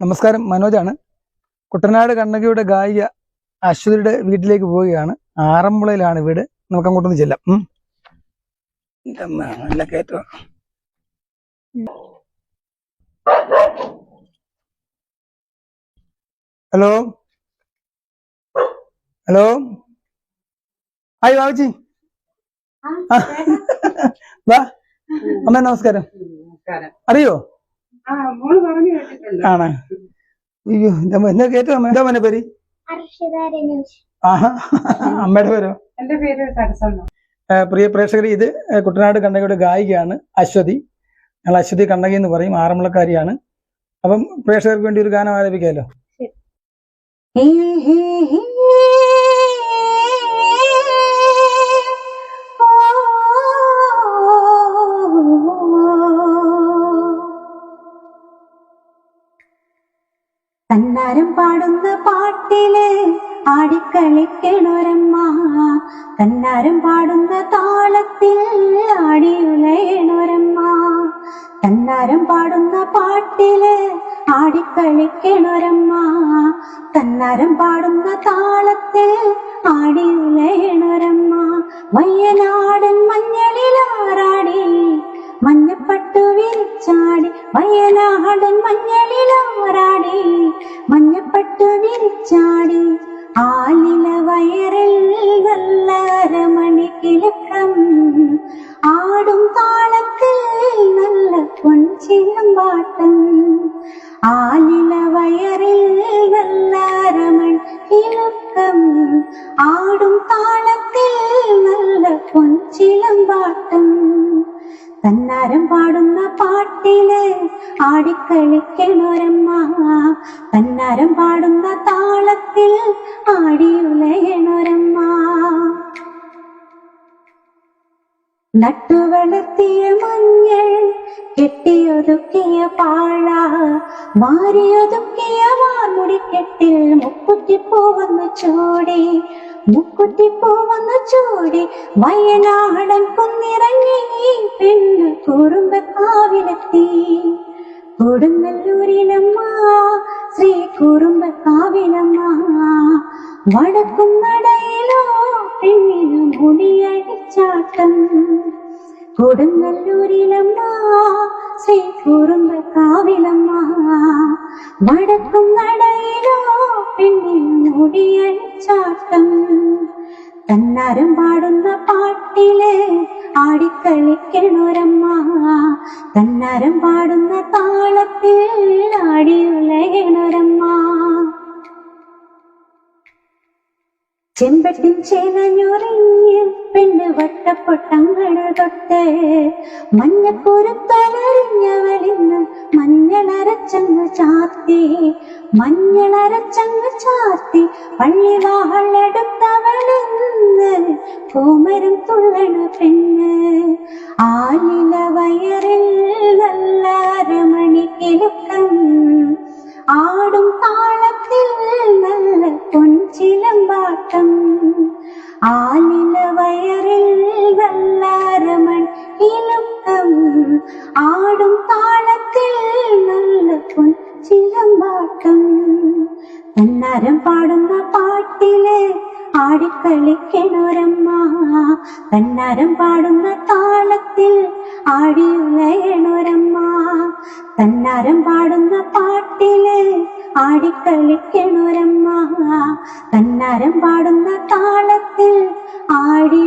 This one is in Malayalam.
നമസ്കാരം, മനോജാണ്. കുട്ടനാട് കണ്ണകിയുടെ ഗായിക അശ്വതിയുടെ വീട്ടിലേക്ക് പോവുകയാണ്. ആറന്മുളയിലാണ് വീട്. നമുക്ക് അങ്ങോട്ടൊന്ന് ചെല്ലാം. നല്ല കയറ്റം. Hello hello, hi Babuji. വാ അമ്മ, നമസ്കാരം. അറിയോ? ആണോ? അയ്യോ, എന്താ കേട്ടോ അമ്മ? എന്താ മോനെ പേര്? ആഹാ, അമ്മയുടെ പേരോ? എന്റെ പേര് സരസമ്മ. പ്രിയ പ്രേക്ഷകർ, ഇത് കുട്ടനാട് കണ്ണകിയുടെ ഗായികയാണ് അശ്വതി. ഞങ്ങൾ അശ്വതി കണ്ണകി എന്ന് പറയും. ആറന്മുളക്കാരിയാണ്. അപ്പം പ്രേക്ഷകർക്ക് വേണ്ടി ഒരു ഗാനം ആലപിക്കാമല്ലോ. തന്നാരം പാടുന്ന പാട്ടില് ആടിക്കളിക്കണൊരമ്മ, തന്നാരം പാടുന്ന താളത്തിൽ ആടിയുലയണൊരമ്മ, തന്നാരം പാടുന്ന പാട്ടില് ആടിക്കളിക്കണൊരമ്മ, തന്നാരം പാടുന്ന താളത്തിൽ ആടിയുലയണൊരമ്മ. വയനാടൻ മഞ്ഞളിലാറാടി മഞ്ഞപ്പട്ടു വിരിച്ചാടി, വയനാടൻ മഞ്ഞളിലാറാടി മഞ്ഞപ്പട്ടു വിരിച്ചാടി, ആലില വയറിൽ നല്ല അരമണി കിലുക്കം, ആടും താളത്തിൽ നല്ല പൊൻചിലമ്പാട്ടം, ആലില വയറിൽ നല്ല അരമണി കിലുക്കം, ആടും താളത്തിൽ നല്ല പൊൻചിലമ്പാട്ടം. തന്നാരം പാടുന്ന പാട്ടില് ആടിക്കളിക്കണൊരമ്മ, തന്നാരം പാടുന്ന താളത്തിൽ ആടിയുലയണൊരമ്മ. നട്ടുവളർത്തിയ മഞ്ഞൾ കെട്ടിയൊതുക്കിയ പാഴ, മാറിയൊതുക്കിയ വാർമുടിക്കെട്ടിൽ മുക്കുറ്റിപ്പൂവന്നു ചൂടി, മുക്കുറ്റിപ്പൂവന്നു ചൂടി, വയനാടൻ കുന്നിറങ്ങി പെണ്ണ് കുറുമ്പക്കാവിലെത്തി. കൊടുങ്ങല്ലൂരിലമ്മ ശ്രീ കുറുമ്പക്കാവിലമ്മ, വടക്കും നടയിലോ പെണ്ണിനു മുടിയടിച്ചാട്ടം. കൊടുങ്ങല്ലൂരിലമ്മ ശ്രീ കുറുമ്പക്കാവിലമ്മ, വടക്കും നടയിലോ പെണ്ണിനു മുടിയടിച്ചാട്ടം. തന്നാരം പാടുന്ന പാട്ടില് ആടിക്കളിക്കണൊരമ്മ, തന്നാരം പാടുന്ന താളത്തിൽ ആടിയുലയണൊരമ്മ. ചെമ്പട്ടിൻ ചേനഞ്ഞൊറിഞ്ഞ് പെണ്ണ് വട്ടപ്പൊട്ടങ്ങള് തൊട്ട്, മഞ്ഞക്കുരുത്തലറിഞ്ഞവളിന്ന് മഞ്ഞളരച്ചങ്ങ് ചാർത്തി, മഞ്ഞളരച്ചങ്ങ് ചാർത്തി, പള്ളിവാളെടുത്തവളിന്ന് കോമരം തുള്ളണ പെണ്ണ്, ആലില വയറിൽ നല്ല അരമണി കിലുക്കം, ആടും താളത്തിൽ നല്ല പൊൻചിലമ്പാട്ടം, ആലില വയറിൽ നല്ല അരമണി കിലുക്കം, ആടും താളത്തിൽ നല്ല പൊൻചിലമ്പാട്ടം. തന്നാരം പാടുന്ന പാട്ടില് ആടിക്കളിക്കണൊരമ്മ, തന്നാരം പാടുന്ന താളത്തിൽ ആടിയുലയണൊരമ്മ, തന്നാരം പാടുന്ന പാട്ടില് ആടിക്കളിക്കണൊരമ്മ, തന്നാരം പാടുന്ന താളത്തിൽ ആടി